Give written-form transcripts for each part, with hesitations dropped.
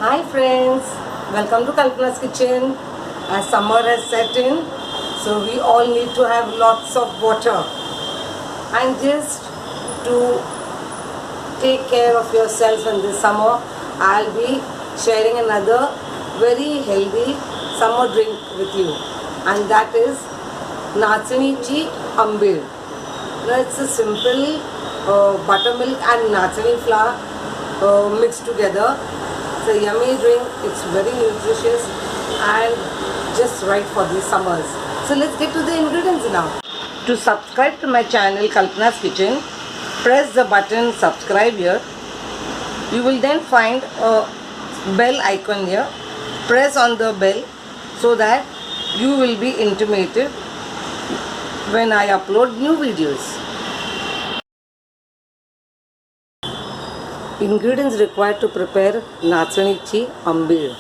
Hi friends, welcome to Kalpana's Kitchen. As summer has set in, so we all need to have lots of water. And just to take care of yourself in this summer, I'll be sharing another very healthy summer drink with you, and that is Nachanichi Ambir. Now it's a simple buttermilk and nachani flour mixed together. It's a yummy drink, it's very nutritious and just right for these summers. So let's get to the ingredients now. To subscribe to my channel Kalpana's Kitchen, press the button subscribe here. You will then find a bell icon here. Press on the bell so that you will be intimated when I upload new videos. Ingredients required to prepare Nachanichi Ambir.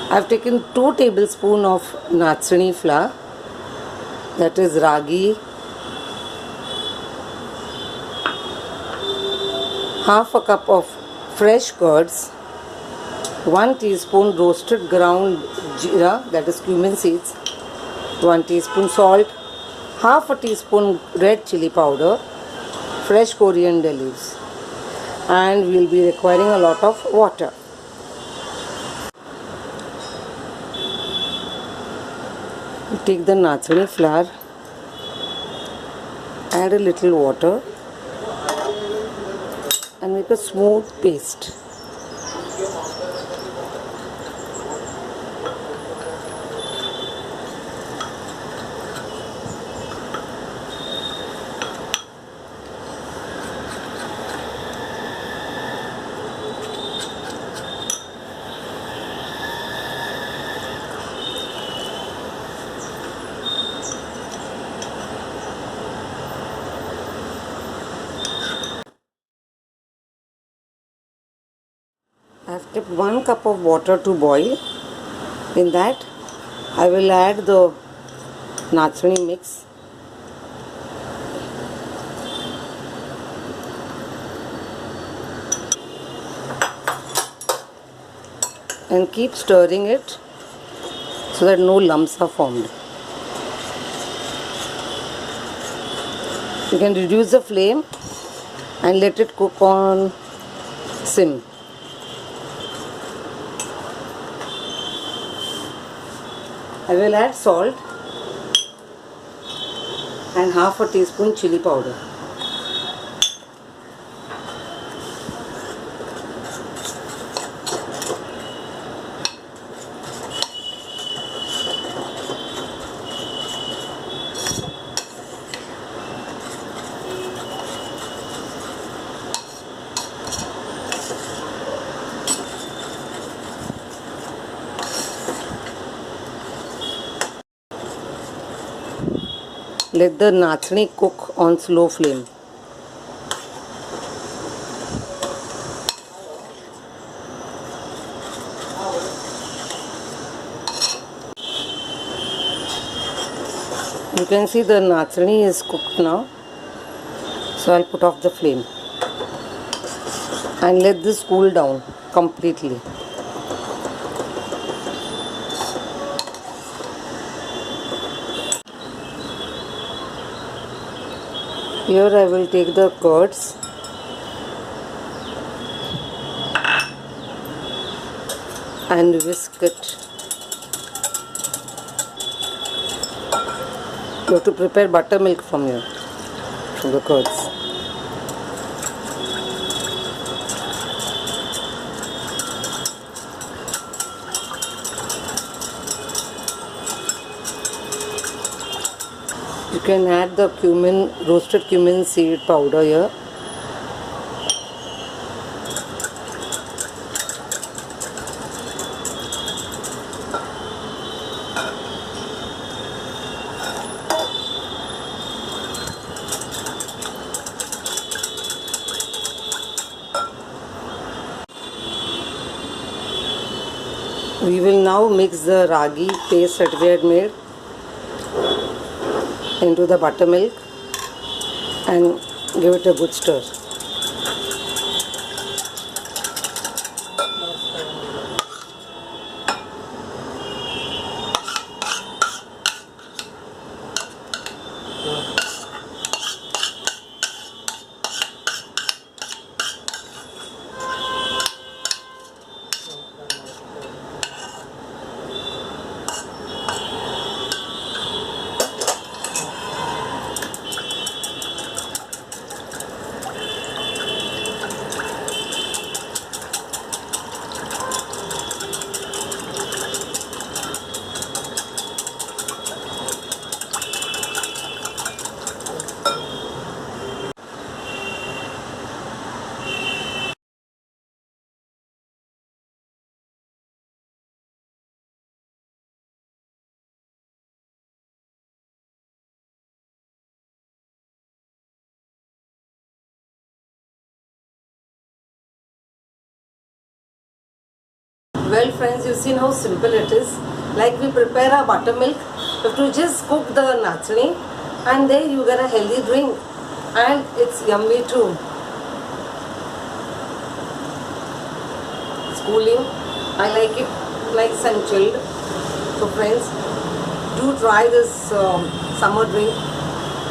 I have taken 2 tablespoons of nachani flour, that is ragi, half a cup of fresh curds, 1 teaspoon roasted ground jeera, that is cumin seeds, 1 teaspoon salt, half a teaspoon red chili powder, fresh coriander leaves, and we will be requiring a lot of water. Take the nachani flour, add a little water and make a smooth paste. I have kept 1 cup of water to boil. In that I will add the nachani mix. And keep stirring it so that no lumps are formed. You can reduce the flame and let it cook on sim. I will add salt and half a teaspoon chili powder. Let the nachani cook on slow flame. You can see the nachani is cooked now. So I'll put off the flame and let this cool down completely. Here I will take the curds and whisk it. You have to prepare buttermilk from here, from the curds. You can add the roasted cumin seed powder here. We will now mix the ragi paste that we had made into the buttermilk and give it a good stir. Well friends, you've seen how simple it is. Like we prepare our buttermilk, you have to just cook the nachni and there you get a healthy drink, and it's yummy too. It's cooling. I like it nice and chilled. So friends, do try this summer drink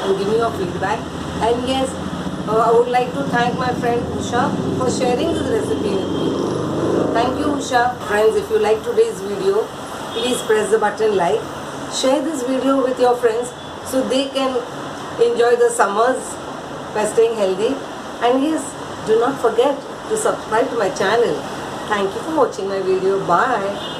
and give me your feedback. And yes, I would like to thank my friend Usha for sharing this recipe with me. Thank you Usha. Friends, if you like today's video, please press the button like. Share this video with your friends so they can enjoy the summers by staying healthy. And yes, do not forget to subscribe to my channel. Thank you for watching my video. Bye.